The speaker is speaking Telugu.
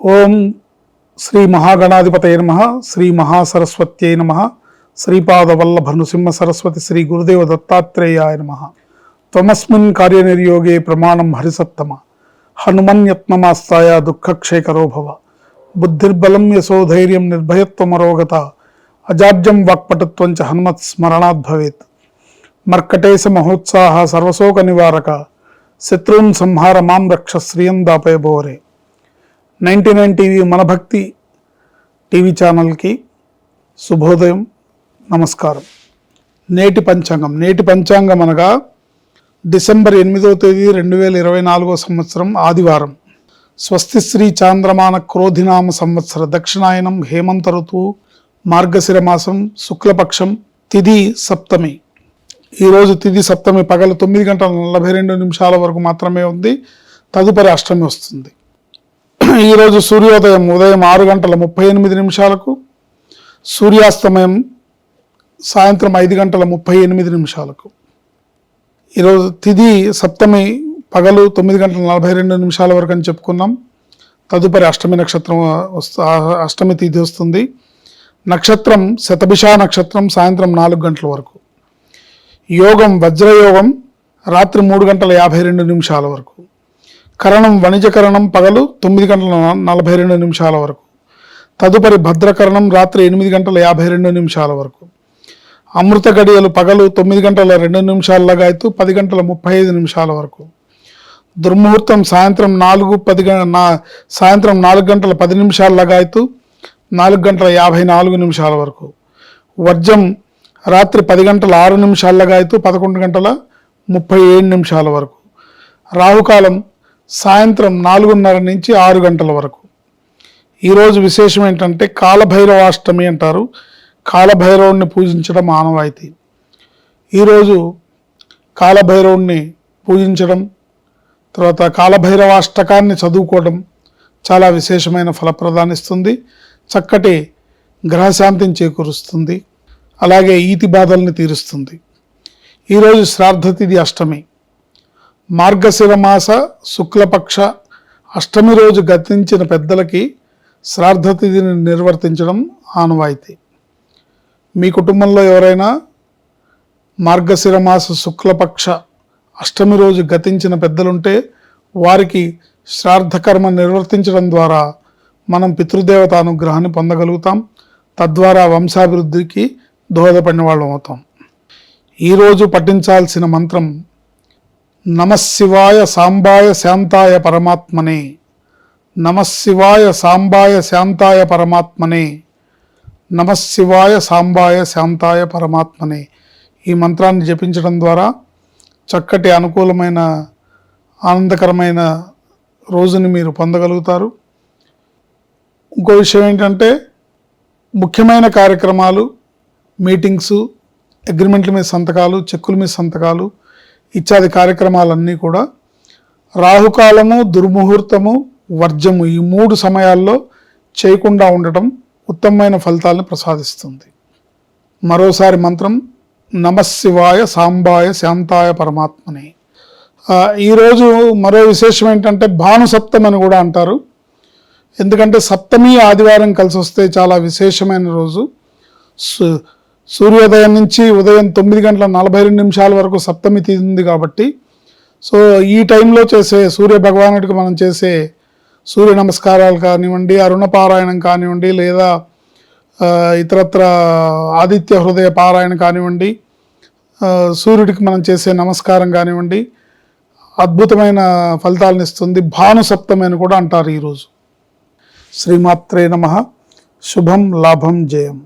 ఓం శ్రీ మహాగణాధిపతయ నమః, శ్రీ మహాసరస్వత్యై నమః, శ్రీపాదవల్లభ నృసింహ సరస్వతి శ్రీ గురుదేవ దత్తాత్రేయాయ నమః. త్వమస్మిన్ కార్యనిర్యోగే ప్రమాణం హరిసత్తమ, హనుమన్యత్నమాస్తాయ దుఃఖక్షేకరో భవ. బుద్ధిర్బలం యశోధైర్యం నిర్భయత్వమరోగత, అజాడ్యం వాక్పటుత్వం చ హనుమత్ స్మరణాద్ భవేత్. మర్కటేశ మహోత్సాహ సర్వశోక నివారక, శత్రున్ సంహార మాం రక్ష శ్రియం దాపయ భోరే. 99 టీవీ మన భక్తి టీవీ ఛానల్కి శుభోదయం, నమస్కారం. నేటి పంచాంగం అనగా డిసెంబర్ 8వ తేదీ 2024 సంవత్సరం ఆదివారం. స్వస్తి శ్రీ చాంద్రమాన క్రోధినామ సంవత్సర దక్షిణాయనం హేమంత ఋతువు, మార్గశిర మాసం, శుక్లపక్షం, తిథి సప్తమి. ఈరోజు తిథి సప్తమి పగలు 9:42 వరకు మాత్రమే ఉంది. తదుపరి అష్టమి వస్తుంది. ఈరోజు సూర్యోదయం ఉదయం 6:38, సూర్యాస్తమయం సాయంత్రం 5:38. ఈరోజు తిథి సప్తమి పగలు 9:42 వరకు అని చెప్పుకున్నాం. తదుపరి అష్టమి నక్షత్రం అష్టమి తిథి వస్తుంది. నక్షత్రం శతభిష నక్షత్రం సాయంత్రం 4 గంటల వరకు. యోగం వజ్రయోగం రాత్రి 3:52 వరకు. కరణం వణిజకరణం పగలు 9:42 వరకు. తదుపరి భద్రకరణం రాత్రి 8:52 వరకు. అమృత గడియలు పగలు 9:02 లగాయతు 10:35 వరకు. దుర్ముహూర్తం సాయంత్రం 4:10 లగాయతు 4:54 వరకు. వర్జం రాత్రి 10:06 లగాయతు 11:37 వరకు. రాహుకాలం సాయంత్రం 4:30 నుంచి 6 గంటల వరకు. ఈరోజు విశేషం ఏంటంటే కాలభైరవాష్టమి అంటారు. కాలభైరవుణ్ణి పూజించడం ఆనవాయితీ. ఈరోజు కాలభైరవుణ్ణి పూజించడం, తర్వాత కాలభైరవాష్టకాన్ని చదువుకోవడం చాలా విశేషమైన ఫలప్రదానిస్తుంది. చక్కటి గ్రహశాంతిని చేకూరుస్తుంది. అలాగే ఈతి బాధల్ని తీరుస్తుంది. ఈరోజు శ్రాద్ధతిథి అష్టమి. మార్గశిర మాస శుక్లపక్ష అష్టమి రోజు గతించిన పెద్దలకి శ్రాద్ధతిథిని నిర్వర్తించడం ఆనవాయితీ. మీ కుటుంబంలో ఎవరైనా మార్గశిర మాస శుక్లపక్ష అష్టమి రోజు గతించిన పెద్దలుంటే వారికి శ్రాద్ధకర్మ నిర్వర్తించడం ద్వారా మనం పితృదేవత అనుగ్రహాన్ని పొందగలుగుతాం. తద్వారా వంశాభివృద్ధికి దోహదపడిన వాళ్ళం అవుతాం. ఈరోజు పఠించాల్సిన మంత్రం నమఃశివాయ సాంబాయ శాంతాయ పరమాత్మనే. నమఃశివాయ సాంబాయ శాంతాయ పరమాత్మనే. నమఃశివాయ సాంబాయ శాంతాయ పరమాత్మనే. ఈ మంత్రాన్ని జపించడం ద్వారా చక్కటి అనుకూలమైన ఆనందకరమైన రోజుని మీరు పొందగలుగుతారు. ఇంకో విషయం ఏంటంటే ముఖ్యమైన కార్యక్రమాలు, మీటింగ్స్, అగ్రిమెంట్ల మీద సంతకాలు, చెక్కుల మీద సంతకాలు ఇత్యాది కార్యక్రమాలన్నీ కూడా రాహుకాలము, దుర్ముహూర్తము, వర్జము ఈ 3 సమయాల్లో చేయకుండా ఉండటం ఉత్తమమైన ఫలితాలను ప్రసాదిస్తుంది. మరోసారి మంత్రం నమఃశివాయ సాంబాయ శాంతాయ పరమాత్మనే. ఈరోజు మరో విశేషం ఏంటంటే భానుసప్తమి అని కూడా అంటారు. ఎందుకంటే సప్తమి ఆదివారం కలిసి వస్తే చాలా విశేషమైన రోజు. సూర్యోదయం నుంచి ఉదయం 9:42 వరకు సప్తమి తిథి ఉంది కాబట్టి, సో ఈ టైంలో చేసే సూర్య భగవానుడికి మనం చేసే సూర్య నమస్కారాలు కానివ్వండి, అరుణపారాయణం కానివ్వండి, లేదా ఇతరత్ర ఆదిత్య హృదయ పారాయణ కానివ్వండి, సూర్యుడికి మనం చేసే నమస్కారం కానివ్వండి, అద్భుతమైన ఫలితాలను ఇస్తుంది. భానుసప్తమి అని కూడా అంటారు ఈరోజు. శ్రీమాత్రే నమః. శుభం లాభం జయం.